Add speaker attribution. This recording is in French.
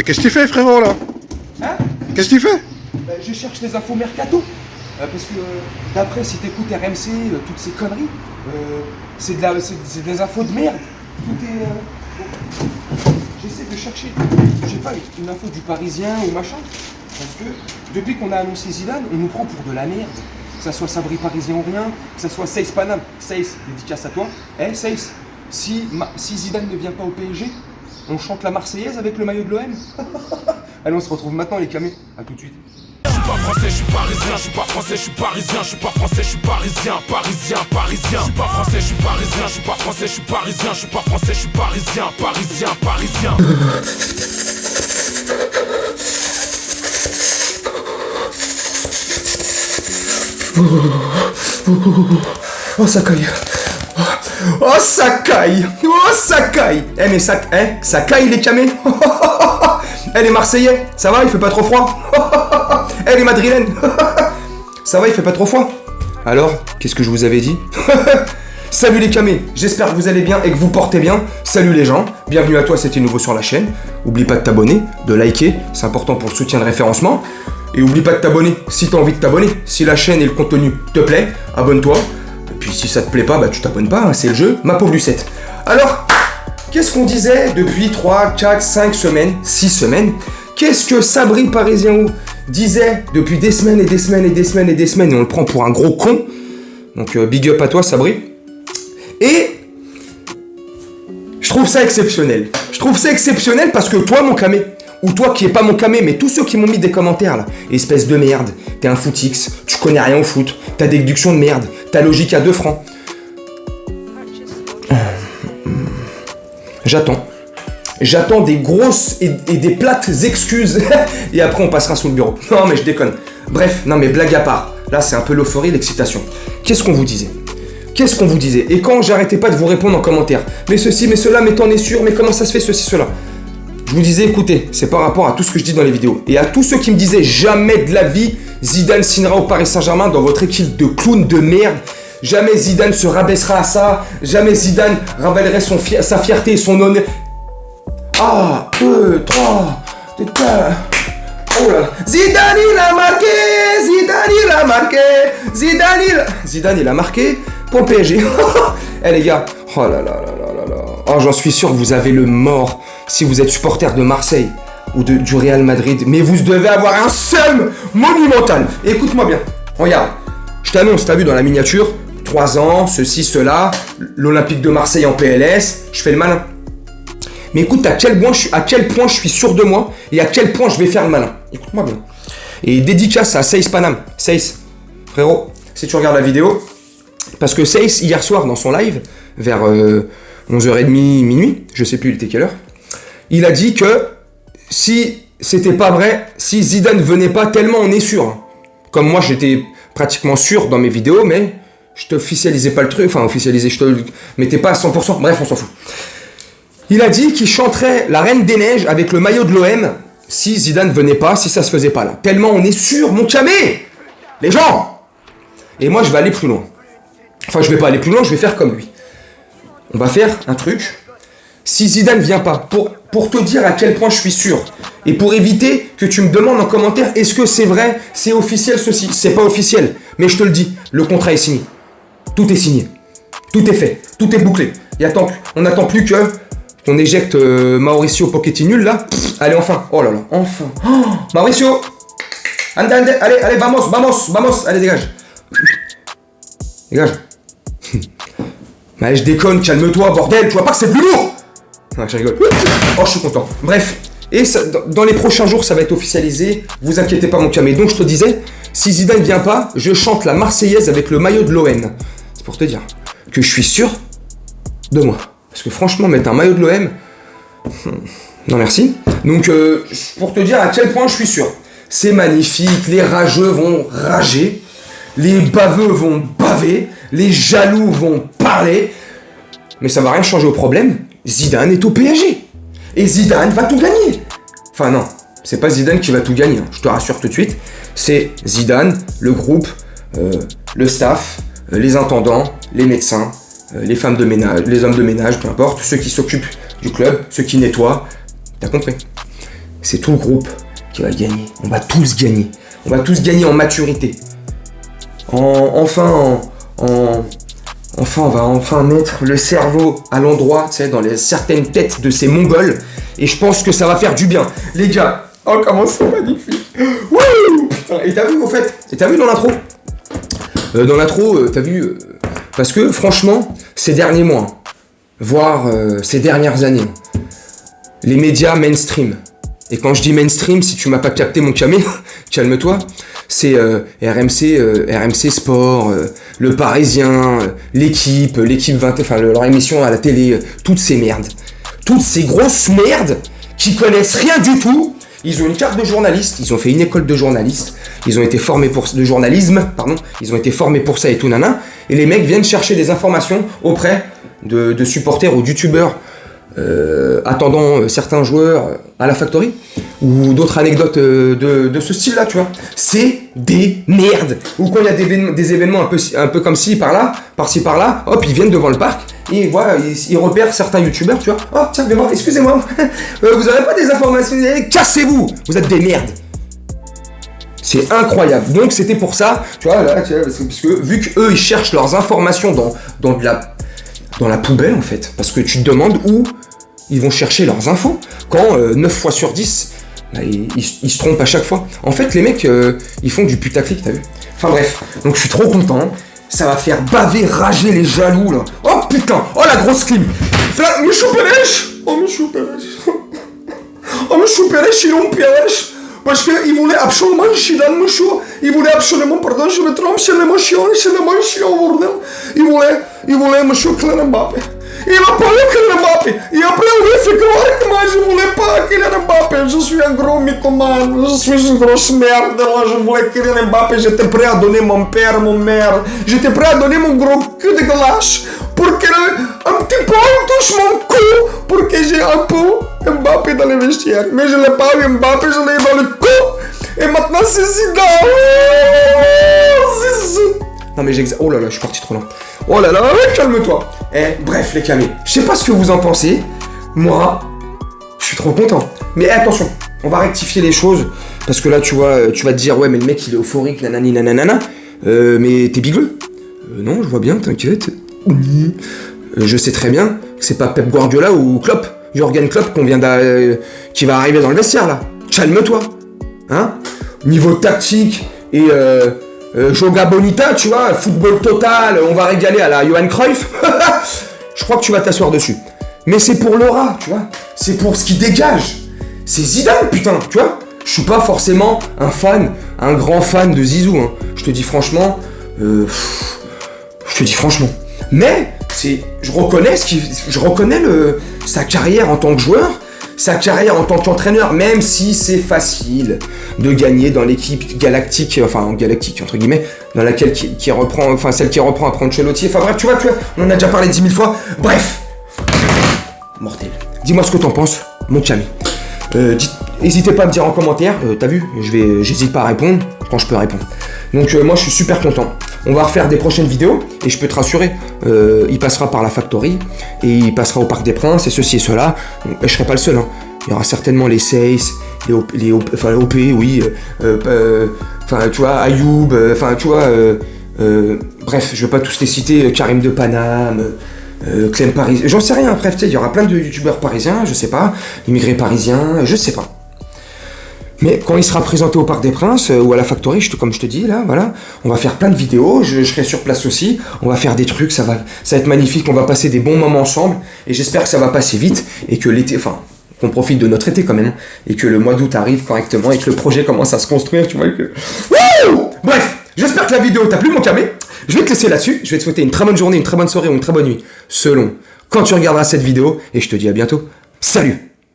Speaker 1: Mais qu'est-ce que tu fais, frérot, là?
Speaker 2: Hein?
Speaker 1: Qu'est-ce que tu fais?
Speaker 2: Je cherche des infos mercato. Parce que d'après, si t'écoutes RMC, toutes ces conneries, c'est des infos de merde. Tout est. J'essaie de chercher, je sais pas, une info du Parisien ou machin. Parce que depuis qu'on a annoncé Zidane, on nous prend pour de la merde. Que ça soit Sabri Parisien ou rien, que ça soit Seyss Paname. Seyss, dédicace à toi. Eh, Seyss, si Zidane ne vient pas au PSG, on chante la Marseillaise avec le maillot de l'OM. Allez, on se retrouve maintenant les camés. À tout de suite.
Speaker 3: Je suis pas français, je suis parisien, je suis pas français, je suis parisien, je suis pas français, je suis parisien, parisien, parisien. Je suis pas français, je suis parisien, je suis pas français, je suis parisien, je suis pas français, je suis parisien, parisien, parisien.
Speaker 2: Oh ça caille. Oh ça caille. Oh ça caille. Eh mais ça caille les camés. Eh les Marseillais, ça va, il fait pas trop froid. Eh les Madrilènes, ça va, il fait pas trop froid. Alors, qu'est-ce que je vous avais dit? Salut les camés, j'espère que vous allez bien et que vous portez bien. Salut les gens, bienvenue à toi si t'es nouveau sur la chaîne. Oublie pas de t'abonner, de liker, c'est important pour le soutien de référencement. Et oublie pas de t'abonner si t'as envie de t'abonner. Si la chaîne et le contenu te plaît, abonne-toi. Et puis si ça te plaît pas, bah tu t'abonnes pas, hein, c'est le jeu, ma pauvre Lucette. Alors, qu'est-ce qu'on disait depuis 3, 4, 5 semaines, 6 semaines? Qu'est-ce que Sabri Parisien disait depuis des semaines et des semaines et des semaines et des semaines, et on le prend pour un gros con. Donc big up à toi Sabri. Et je trouve ça exceptionnel. Je trouve ça exceptionnel parce que toi mon camé, ou toi qui est pas mon camé, mais tous ceux qui m'ont mis des commentaires là, espèce de merde, t'es un footix, tu connais rien au foot, ta déduction de merde, ta logique à 2 francs. J'attends des grosses et des plates excuses et après on passera sous le bureau. Non mais je déconne. Bref, non mais blague à part. Là c'est un peu l'euphorie, l'excitation. Qu'est-ce qu'on vous disait? Et quand j'arrêtais pas de vous répondre en commentaire, mais ceci, mais cela, mais t'en es sûr, mais comment ça se fait ceci, cela? Je vous disais, écoutez, c'est par rapport à tout ce que je dis dans les vidéos. Et à tous ceux qui me disaient jamais de la vie, Zidane signera au Paris Saint-Germain dans votre équipe de clowns de merde. Jamais Zidane se rabaissera à ça. Jamais Zidane ravalerait sa fierté et son honneur. Ah, 2, 3, 4. Oh là là. Zidane il a marqué. Zidane il a marqué pour le PSG. Eh les gars. Oh là là là là là. Oh j'en suis sûr que vous avez le mort si vous êtes supporter de Marseille ou du Real Madrid. Mais vous devez avoir un seum monumental. Écoute-moi bien. Regarde. Je t'annonce, t'as vu dans la miniature. 3 ans, ceci, cela. L'Olympique de Marseille en PLS. Je fais le malin. Mais écoute, à quel point je suis sûr de moi et à quel point je vais faire le malin. Écoute-moi bien. Et dédicace à Seyss Paname. Seyss, frérot, si tu regardes la vidéo, parce que Seyss, hier soir, dans son live, vers 11h30, minuit, je sais plus il était quelle heure, il a dit que si c'était pas vrai, si Zidane venait pas, tellement on est sûr. Hein. Comme moi, j'étais pratiquement sûr dans mes vidéos, mais je t'officialisais pas le truc, enfin officialisé, je te mettais pas à 100%, bref, on s'en fout. Il a dit qu'il chanterait la Reine des Neiges avec le maillot de l'OM si Zidane venait pas, si ça se faisait pas là. Tellement on est sûr, mon camé, les gens. Et moi, je vais aller plus loin. Enfin, je vais pas aller plus loin, je vais faire comme lui. On va faire un truc. Si Zidane vient pas, pour te dire à quel point je suis sûr, et pour éviter que tu me demandes en commentaire, est-ce que c'est vrai, c'est officiel ceci? C'est pas officiel, mais je te le dis, le contrat est signé. Tout est signé. Tout est fait. Tout est bouclé. On n'attend plus que qu'on éjecte Mauricio Pochettino là. Allez, enfin. Oh là là, enfin. Oh, Mauricio. Allez, vamos. Allez, dégage. Mais je déconne, calme-toi, bordel. Tu vois pas que c'est plus lourd? Ouais, je rigole. Oh, je suis content. Bref. Et ça, dans les prochains jours, ça va être officialisé. Vous inquiétez pas, mon camé. Donc, je te disais, si Zidane vient pas, je chante la Marseillaise avec le maillot de l'OM. C'est pour te dire que je suis sûr de moi. Parce que franchement, mettre un maillot de l'OM, non merci. Donc, pour te dire à quel point je suis sûr. C'est magnifique, les rageux vont rager, les baveux vont baver, les jaloux vont parler. Mais ça va rien changer au problème. Zidane est au PSG. Et Zidane va tout gagner. Enfin non, c'est pas Zidane qui va tout gagner, hein, je te rassure tout de suite. C'est Zidane, le groupe, le staff, les intendants, les médecins, les femmes de ménage, les hommes de ménage, peu importe, ceux qui s'occupent du club, ceux qui nettoient. T'as compris? c'est tout le groupe qui va gagner. On va tous gagner. On va tous gagner en maturité. Enfin, on va enfin mettre le cerveau à l'endroit, tu sais, dans certaines têtes de ces Mongols. Et je pense que ça va faire du bien. Les gars, oh comment c'est magnifique. Wouh, putain, et t'as vu, au fait, t'as vu dans l'intro t'as vu... parce que, franchement, ces derniers mois, voire ces dernières années, les médias mainstream, et quand je dis mainstream, si tu m'as pas capté mon camé, calme-toi, c'est RMC Sport, Le Parisien, l'équipe 20, enfin leur émission à la télé, toutes ces merdes. Toutes ces grosses merdes qui connaissent rien du tout. Ils ont une carte de journaliste, ils ont fait une école de journaliste, ils ont été formés de journalisme, pardon, ils ont été formés pour ça et tout nana, et les mecs viennent chercher des informations auprès de supporters ou d'youtubeurs attendant certains joueurs à la Factory, ou d'autres anecdotes de ce style-là, tu vois. C'est des merdes. Ou quand il y a des événements un peu comme ci, par-ci, par-là, hop, ils viennent devant le parc, et voilà, ils repèrent certains youtubeurs, tu vois. Oh, tiens, viens voir, excusez-moi, vous avez pas des informations, cassez-vous, vous êtes des merdes. C'est incroyable. Donc c'était pour ça, tu vois, là, parce que vu qu'eux, ils cherchent leurs informations dans la poubelle, en fait, parce que tu te demandes où ils vont chercher leurs infos, quand 9 fois sur 10, bah, ils se trompent à chaque fois. En fait, les mecs, ils font du putaclic, t'as vu. Enfin bref, donc je suis trop content. Ça va faire baver, rager les jaloux, là. Oh putain, oh la grosse clim. Michou Pérez. Oh Michou Pérez. Oh Michou Pérez, il est Pérez. Parce qu'il voulait absolument Zidane, monsieur. Il voulait absolument, pardon, je me trompe, c'est l'émotion, bordel. Il voulait monsieur Kylian Mbappé. Il a pas eu Kylian Mbappé. Et après, on lui fait croire que moi, je voulais pas Kylian Mbappé. Je suis un gros mythomane. Je suis une grosse merde. Là, je voulais Kylian Mbappé. J'étais prêt à donner mon père, mon mère. J'étais prêt à donner mon gros cul de glace pour que un petit peu touche mon cou pour que j'ai un peu Mbappé dans les vestiaires. Mais je l'ai pas eu Mbappé, je l'ai eu dans le cou. Et maintenant, c'est Zidane. Non mais oh là là, je suis parti trop loin. Oh là là, calme-toi. Bref les camés, je sais pas ce que vous en pensez. Moi, je suis trop content. Mais attention, on va rectifier les choses. Parce que là, tu vois, tu vas te dire, ouais, mais le mec, il est euphorique, nanani, nanana. Mais t'es bigleux. Non, je vois bien, t'inquiète. Je sais très bien que c'est pas Pep Guardiola ou Klopp, Jürgen Klopp qui va arriver dans le vestiaire, là. Calme-toi. Hein? Niveau tactique et... Joga Bonita, tu vois, football total, on va régaler à la Johan Cruyff. Je crois que tu vas t'asseoir dessus. Mais c'est pour l'aura, tu vois. C'est pour ce qui dégage. C'est Zidane, putain, tu vois. Je suis pas forcément un grand fan de Zizou, hein. Je te dis franchement. Mais je reconnais sa carrière en tant que joueur. Sa carrière en tant qu'entraîneur, même si c'est facile de gagner dans l'équipe galactique entre guillemets, dans laquelle celle qui reprend après Ancelotti. Enfin bref, tu vois, on en a déjà parlé 10 000 fois. Bref, mortel. Dis-moi ce que t'en penses, mon chami. N'hésitez pas à me dire en commentaire. T'as vu, j'hésite pas à répondre quand je peux répondre. Donc moi je suis super content. On va refaire des prochaines vidéos et je peux te rassurer, il passera par la Factory et il passera au Parc des Princes et ceci et cela. Je serai pas le seul, hein. Il y aura certainement les Seyss, les OP, oui, tu vois, Ayoub, bref, je vais pas tous les citer, Karim de Paname, Clem Paris, j'en sais rien, bref, il y aura plein de youtubeurs parisiens, je sais pas, immigrés parisiens, je sais pas. Mais quand il sera présenté au Parc des Princes ou à la Factory, comme je te dis là, voilà, on va faire plein de vidéos, je serai sur place aussi, on va faire des trucs, ça va être magnifique, on va passer des bons moments ensemble, et j'espère que ça va passer vite, et que l'été, qu'on profite de notre été quand même, et que le mois d'août arrive correctement, et que le projet commence à se construire, tu vois, Wouh! Bref, j'espère que la vidéo t'a plu, mon camé, je vais te laisser là-dessus, je vais te souhaiter une très bonne journée, une très bonne soirée ou une très bonne nuit, selon quand tu regarderas cette vidéo, et je te dis à bientôt, salut!